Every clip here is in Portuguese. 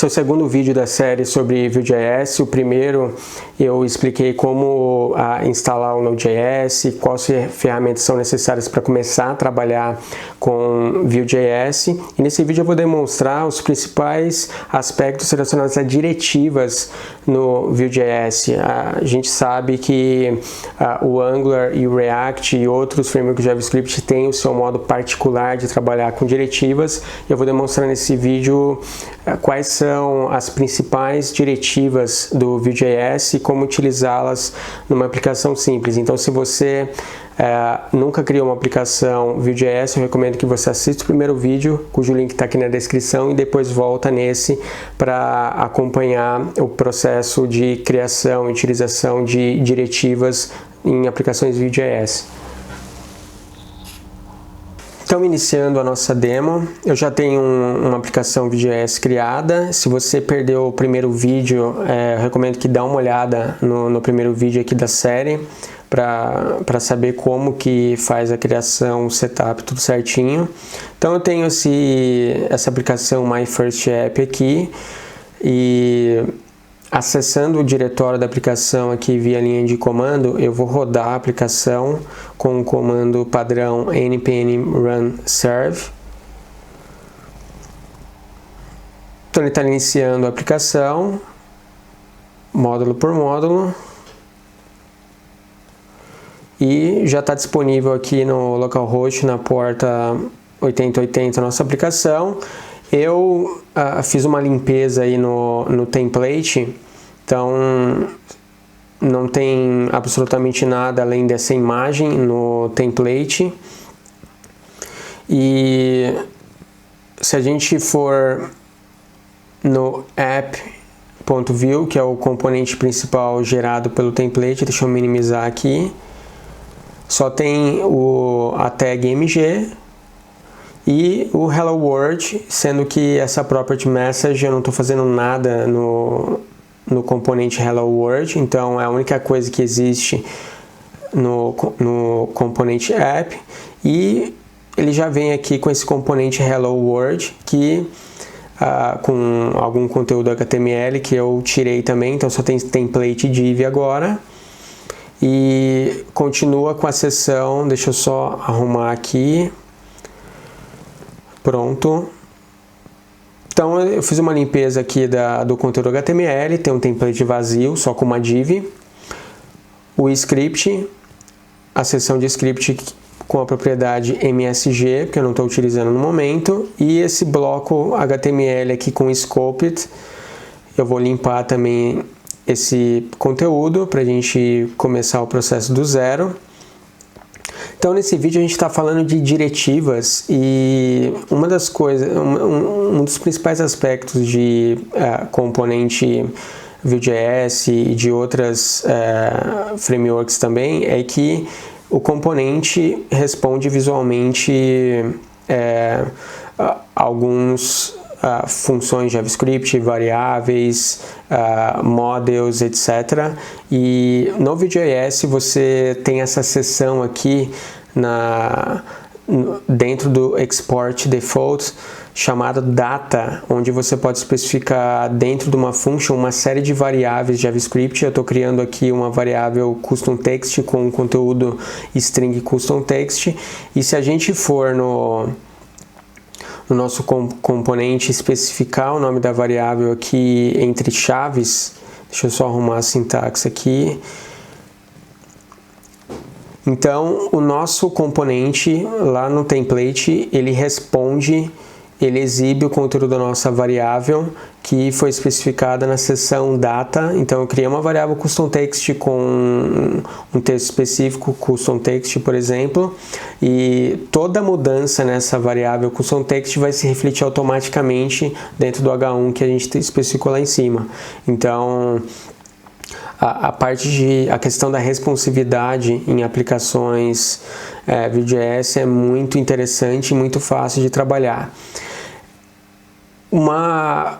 Esse é o segundo vídeo da série sobre Vue.js. O primeiro eu expliquei como instalar o Node.js, quais ferramentas são necessárias para começar a trabalhar com Vue.js. E nesse vídeo eu vou demonstrar os principais aspectos relacionados a diretivas no Vue.js. A gente sabe que o Angular e o React e outros frameworks de JavaScript têm o seu modo particular de trabalhar com diretivas. Eu vou demonstrar nesse vídeo quais são as principais diretivas do Vue.js e como utilizá-las numa aplicação simples. Então, se você nunca criou uma aplicação Vue.js, eu recomendo que você assista o primeiro vídeo, cujo link está aqui na descrição, e depois volta nesse para acompanhar o processo de criação e utilização de diretivas em aplicações Vue.js. Então, iniciando a nossa demo, eu já tenho uma aplicação Vue.js criada. Se você perdeu o primeiro vídeo, eu recomendo que dá uma olhada no primeiro vídeo aqui da série para saber como que faz a criação, o setup, tudo certinho. Então, eu tenho essa aplicação My First App aqui e acessando o diretório da aplicação aqui via linha de comando, eu vou rodar a aplicação com o comando padrão npm run serve. Então ele está iniciando a aplicação, módulo por módulo, e já está disponível aqui no localhost, na porta 8080, a nossa aplicação. Eu fiz uma limpeza aí no template, então não tem absolutamente nada além dessa imagem no template. E se a gente for no app.vue, que é o componente principal gerado pelo template, deixa eu minimizar aqui, só tem a tag mg e o Hello World, sendo que essa property message eu não estou fazendo nada no componente Hello World, então é a única coisa que existe no componente app, e ele já vem aqui com esse componente Hello World que com algum conteúdo HTML que eu tirei também, então só tem template div agora, e continua com a seção, deixa eu só arrumar aqui. Pronto. Então eu fiz uma limpeza aqui do conteúdo HTML, tem um template vazio, só com uma div. O script, a seção de script com a propriedade MSG, que eu não estou utilizando no momento. E esse bloco HTML aqui com scoped, eu vou limpar também esse conteúdo para a gente começar o processo do zero. Então, nesse vídeo a gente está falando de diretivas, e uma das coisas, um dos principais aspectos de componente Vue.js e de outras frameworks também é que o componente responde visualmente alguns funções JavaScript, variáveis, models, etc. E no Vue.js você tem essa seção aqui dentro do Export Default chamada Data, onde você pode especificar dentro de uma function uma série de variáveis JavaScript. Eu estou criando aqui uma variável custom text com conteúdo string custom text, e se a gente for no nosso componente especificar o nome da variável aqui entre chaves, deixa eu só arrumar a sintaxe aqui. Então, o nosso componente lá no template, ele exibe o conteúdo da nossa variável que foi especificada na seção data. Então eu criei uma variável custom text com um texto específico, custom text, por exemplo, e toda mudança nessa variável custom text vai se refletir automaticamente dentro do H1 que a gente especificou lá em cima. Então a questão da responsividade em aplicações Vue.js é muito interessante e muito fácil de trabalhar.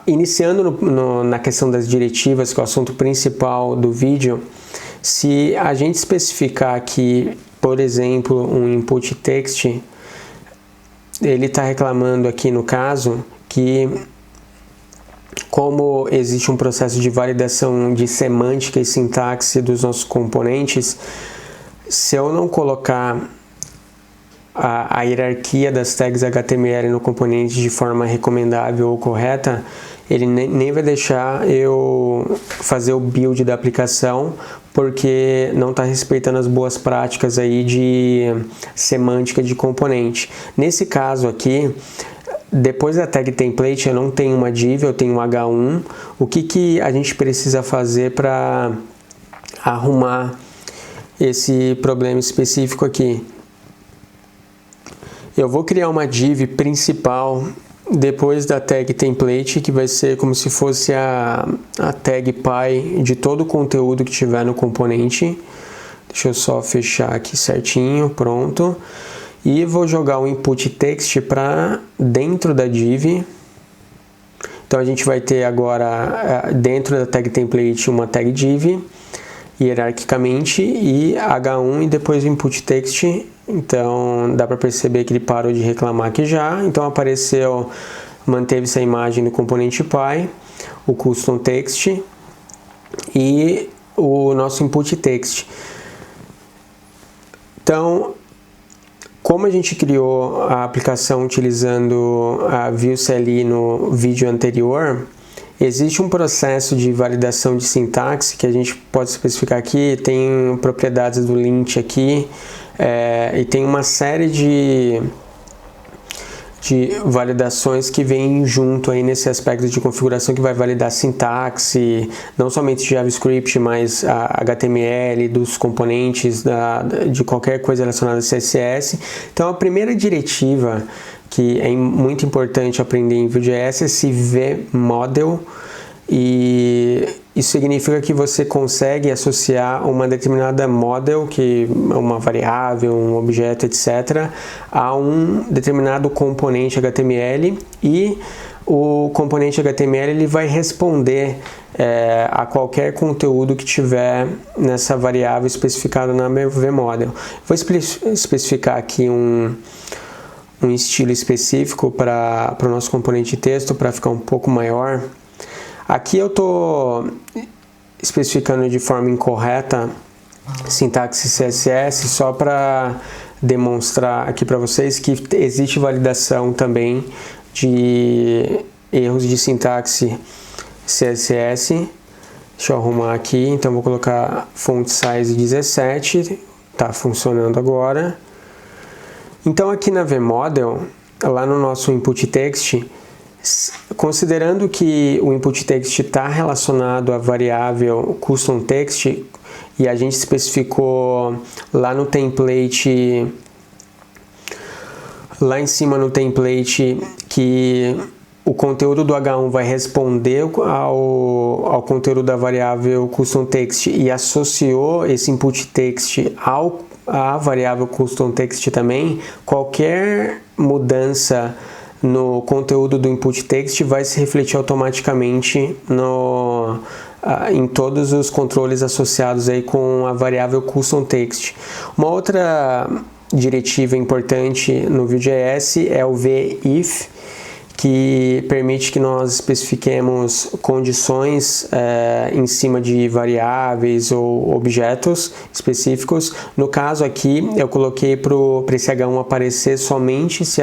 Iniciando na questão das diretivas, que é o assunto principal do vídeo, se a gente especificar aqui, por exemplo, um input text, ele está reclamando aqui no caso que como existe um processo de validação de semântica e sintaxe dos nossos componentes, se eu não colocar a hierarquia das tags HTML no componente de forma recomendável ou correta, ele nem vai deixar eu fazer o build da aplicação, porque não está respeitando as boas práticas aí de semântica de componente. Nesse caso aqui, depois da tag template, eu não tenho uma div, eu tenho um H1. O que a gente precisa fazer para arrumar esse problema específico aqui? Eu vou criar uma div principal depois da tag template, que vai ser como se fosse a tag py de todo o conteúdo que tiver no componente. Deixa eu só fechar aqui certinho, pronto. E vou jogar o input text para dentro da div. Então a gente vai ter agora dentro da tag template uma tag div hierarquicamente e H1 e depois o input text. Então dá para perceber que ele parou de reclamar aqui já. Então apareceu, manteve-se a imagem no componente py, o custom text e o nosso input text. Então, como a gente criou a aplicação utilizando a Vue CLI no vídeo anterior, existe um processo de validação de sintaxe que a gente pode especificar aqui, tem propriedades do lint aqui, e tem uma série de validações que vem junto aí nesse aspecto de configuração, que vai validar sintaxe, não somente de JavaScript, mas a HTML, dos componentes, de qualquer coisa relacionada a CSS. Então a primeira diretiva que é muito importante aprender em Vue.js é esse vModel, e isso significa que você consegue associar uma determinada model, que é uma variável, um objeto, etc., a um determinado componente HTML, e o componente HTML ele vai responder a qualquer conteúdo que tiver nessa variável especificada na vModel. Vou especificar aqui um estilo específico para o nosso componente de texto, para ficar um pouco maior. Aqui eu estou especificando de forma incorreta sintaxe CSS, só para demonstrar aqui para vocês que existe validação também de erros de sintaxe CSS. Deixa eu arrumar aqui, então vou colocar font size 17, está funcionando agora. Então aqui na vModel, lá no nosso input text, considerando que o input text está relacionado à variável custom text, e a gente especificou lá no template, lá em cima no template, que o conteúdo do H1 vai responder ao conteúdo da variável custom text e associou esse input text à variável custom text também, qualquer mudança no conteúdo do input text vai se refletir automaticamente em todos os controles associados aí com a variável custom text. Uma outra diretiva importante no Vue.js é o vIf, que permite que nós especifiquemos condições em cima de variáveis ou objetos específicos. No caso aqui, eu coloquei para esse H1 aparecer somente se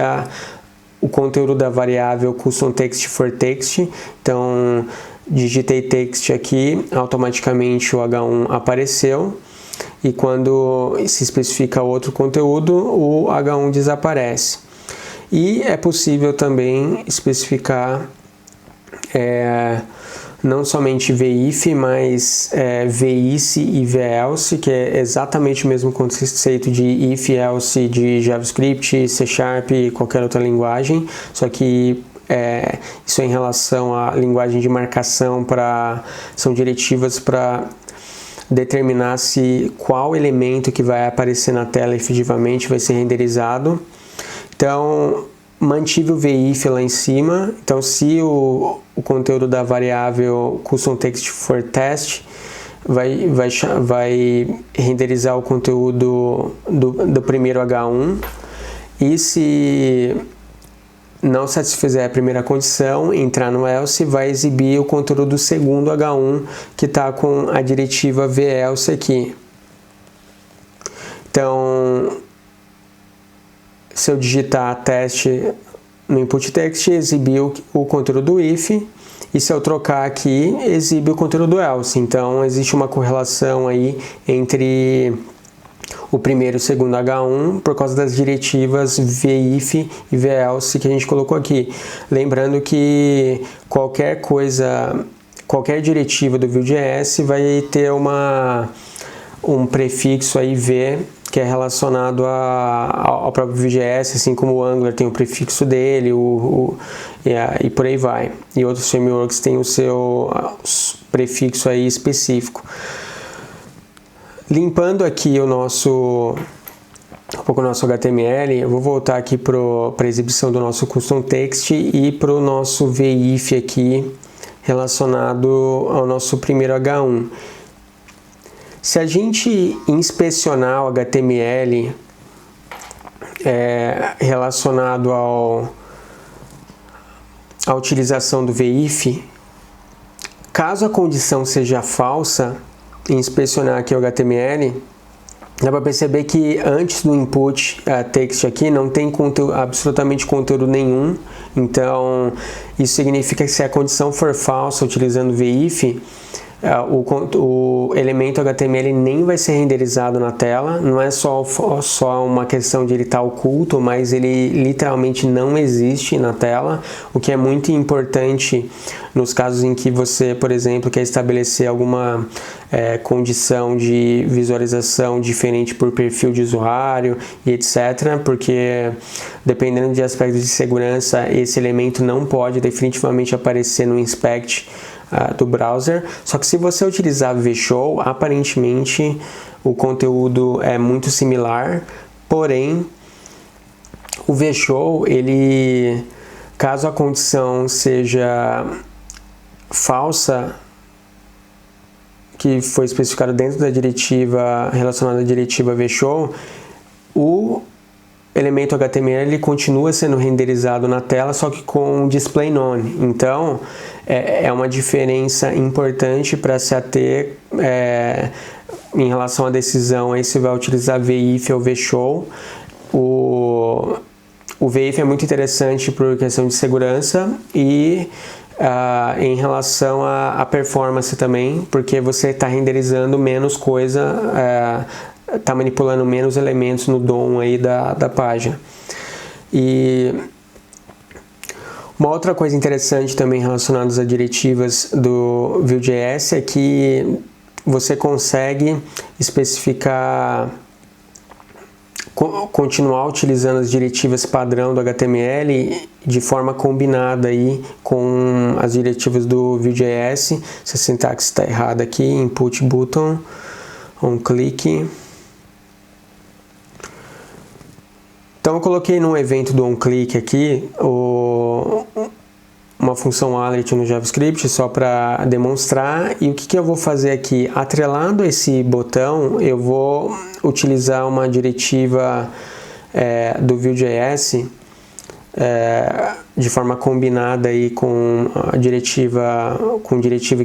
o conteúdo da variável custom text for text. Então, digitei text aqui, automaticamente o H1 apareceu, e quando se especifica outro conteúdo, o H1 desaparece. E é possível também especificar não somente vIf, mas vIce e vElse, que é exatamente o mesmo conceito de if-else de JavaScript, C#, qualquer outra linguagem, só que isso é em relação à linguagem de marcação, são diretivas para determinar qual elemento que vai aparecer na tela efetivamente vai ser renderizado. Então, mantive o vIf lá em cima. Então, se o conteúdo da variável custom text for test, vai renderizar o conteúdo do primeiro H1. E se não satisfizer a primeira condição, entrar no else, vai exibir o conteúdo do segundo H1 que está com a diretiva velse aqui. Então, se eu digitar teste no input text, exibiu o conteúdo do if, e se eu trocar aqui, exibe o conteúdo do else. Então, existe uma correlação aí entre o primeiro e o segundo H1 por causa das diretivas VIF e VELSE que a gente colocou aqui. Lembrando que qualquer diretiva do Vue.js vai ter um prefixo aí V que é relacionado ao próprio Vue.js, assim como o Angular tem o prefixo dele, e por aí vai. E outros frameworks têm o seu prefixo aí específico. Limpando aqui um pouco o nosso HTML, eu vou voltar aqui para a exibição do nosso custom text e para o nosso VIF aqui relacionado ao nosso primeiro H1. Se a gente inspecionar o HTML relacionado à utilização do VIF, caso a condição seja falsa, inspecionar aqui o HTML, dá para perceber que antes do input text aqui não tem absolutamente conteúdo nenhum. Então isso significa que se a condição for falsa utilizando VIF, o elemento HTML nem vai ser renderizado na tela. Não é só uma questão de ele estar oculto, mas ele literalmente não existe na tela, o que é muito importante nos casos em que você, por exemplo, quer estabelecer alguma condição de visualização diferente por perfil de usuário e etc, porque dependendo de aspectos de segurança, esse elemento não pode definitivamente aparecer no inspect do browser. Só que se você utilizar VShow, aparentemente o conteúdo é muito similar, porém o VShow, caso a condição seja falsa, que foi especificado dentro da diretiva relacionada à diretiva VShow, o elemento HTML ele continua sendo renderizado na tela, só que com display none. Então é uma diferença importante para se ater em relação à decisão aí se vai utilizar VIF ou VShow. O VIF é muito interessante por questão de segurança e em relação à performance também, porque você está renderizando menos coisa, está manipulando menos elementos no DOM aí da página. E uma outra coisa interessante também relacionada às diretivas do Vue.js é que você consegue especificar, continuar utilizando as diretivas padrão do HTML de forma combinada aí com as diretivas do Vue.js. Se a sintaxe está errada aqui, input button, on click. Então eu coloquei no evento do onClick aqui uma função alert no JavaScript só para demonstrar. E o que eu vou fazer aqui? Atrelado a esse botão, eu vou utilizar uma diretiva do Vue.js de forma combinada aí com a diretiva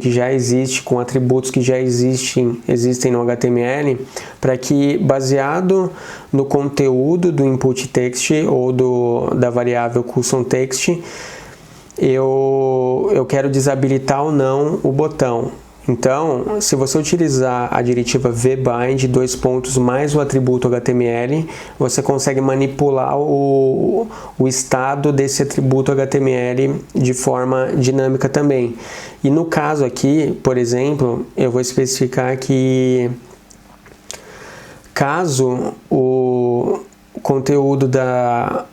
que já existe, com atributos que já existem no HTML, para que, baseado no conteúdo do input text ou da variável custom text, eu quero desabilitar ou não o botão. Então, se você utilizar a diretiva vbind mais o atributo HTML, você consegue manipular o estado desse atributo HTML de forma dinâmica também. E no caso aqui, por exemplo, eu vou especificar que caso o conteúdo da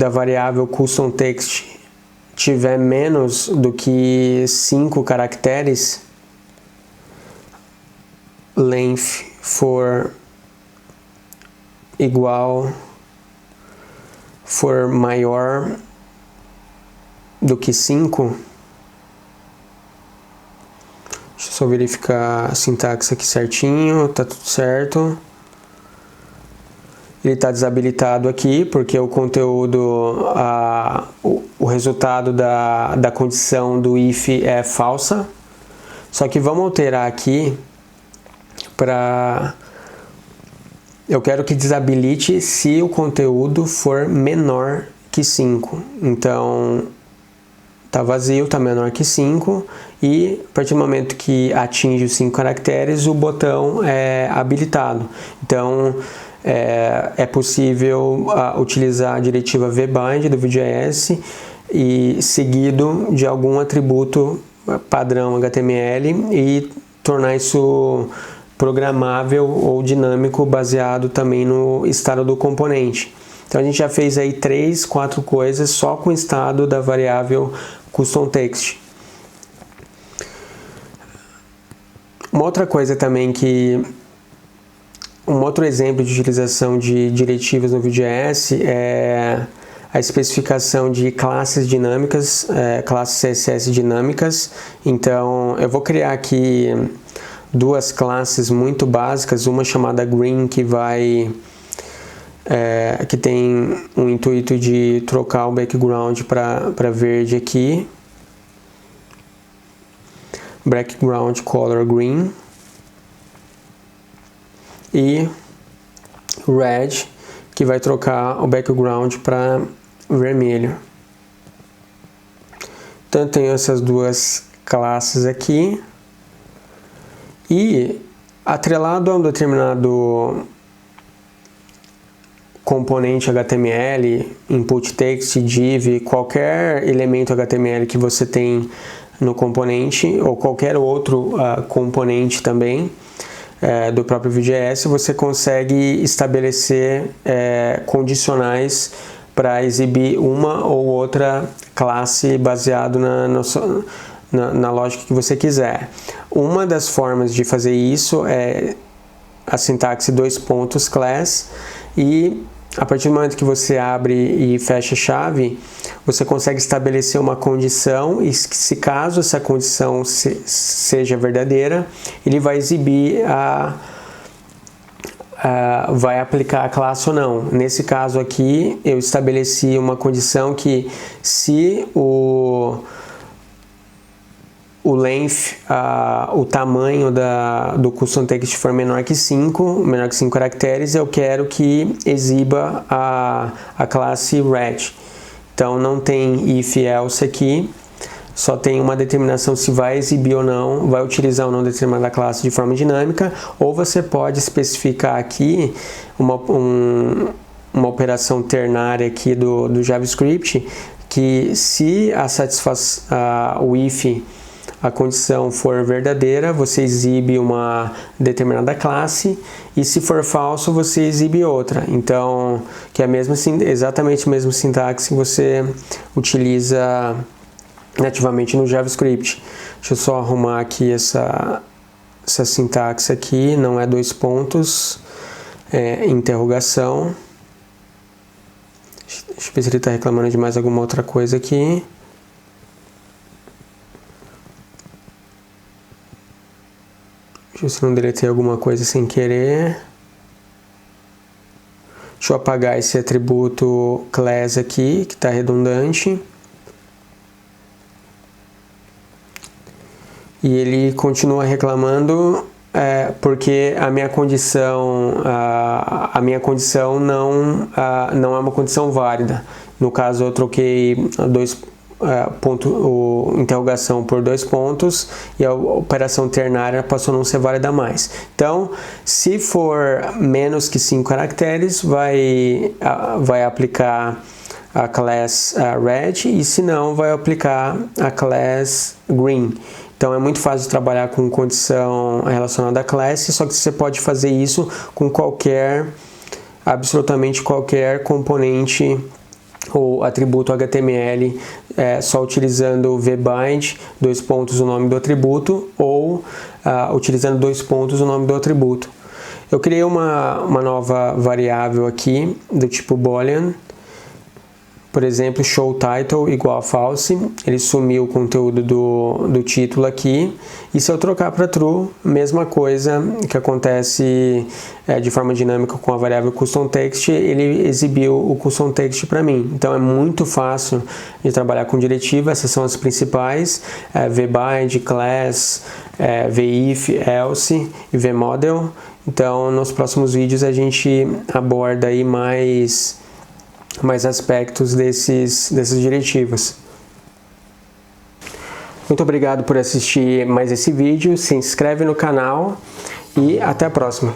variável custom text tiver menos do que 5 caracteres, length for maior do que 5. Deixa eu só verificar a sintaxe aqui certinho, tá tudo certo. ele está desabilitado aqui, porque o conteúdo, o resultado da condição do if é falsa. Só que vamos alterar aqui para... Eu quero que desabilite se o conteúdo for menor que 5. Então, tá vazio, tá menor que 5. E a partir do momento que atinge os 5 caracteres, o botão é habilitado. Então, é possível utilizar a diretiva vbind do Vue.js e seguido de algum atributo padrão HTML e tornar isso programável ou dinâmico baseado também no estado do componente. Então a gente já fez aí 3, 4 coisas só com o estado da variável custom_text. Uma outra coisa também um outro exemplo de utilização de diretivas no Vue.js é a especificação de classes dinâmicas, classes CSS dinâmicas. Então eu vou criar aqui 2 classes muito básicas, uma chamada green que tem o intuito de trocar o background para verde aqui, background color green, e red que vai trocar o background para vermelho. Então eu tenho essas 2 classes aqui. E atrelado a um determinado componente HTML, input text, div, qualquer elemento HTML que você tem no componente ou qualquer outro componente também do próprio Vue.js, você consegue estabelecer condicionais para exibir uma ou outra classe baseado na lógica que você quiser. Uma das formas de fazer isso é a sintaxe class, e a partir do momento que você abre e fecha a chave, você consegue estabelecer uma condição, e se caso essa condição seja verdadeira, ele vai exibir vai aplicar a classe ou não. Nesse caso aqui, eu estabeleci uma condição que se o length, o tamanho do custom text for menor que 5 caracteres, eu quero que exiba a classe red. Então não tem if else aqui, só tem uma determinação se vai exibir ou não, vai utilizar ou não determinada classe de forma dinâmica, ou você pode especificar aqui uma operação ternária aqui do JavaScript, que se o if, a condição for verdadeira, você exibe uma determinada classe, e se for falso, você exibe outra. Então, que é exatamente a mesma sintaxe que você utiliza nativamente no JavaScript. Deixa eu só arrumar aqui essa sintaxe aqui, não é 2 pontos, é interrogação. Deixa eu ver se ele está reclamando de mais alguma outra coisa aqui. Deixa eu ver se não deletei alguma coisa sem querer. Deixa eu apagar esse atributo class aqui, que está redundante. E ele continua reclamando porque a minha condição não é uma condição válida. No caso, eu troquei interrogação por 2 pontos e a operação ternária passou a não ser válida mais. Então, se for menos que 5 caracteres, vai aplicar a class red, e se não, vai aplicar a class green. Então é muito fácil de trabalhar com condição relacionada à classe, só que você pode fazer isso com absolutamente qualquer componente ou atributo HTML, só utilizando vbind, 2 pontos o nome do atributo, ou utilizando 2 pontos o nome do atributo. Eu criei uma nova variável aqui do tipo boolean, Por exemplo, show title igual a false, ele sumiu o conteúdo do título aqui. E se eu trocar para true, mesma coisa que acontece de forma dinâmica com a variável custom text, ele exibiu o custom text para mim. Então é muito fácil de trabalhar com diretiva, essas são as principais, vbind, class, vif, else e vmodel. Então nos próximos vídeos a gente aborda aí mais aspectos dessas diretivas. Muito obrigado por assistir mais esse vídeo, se inscreve no canal e até a próxima.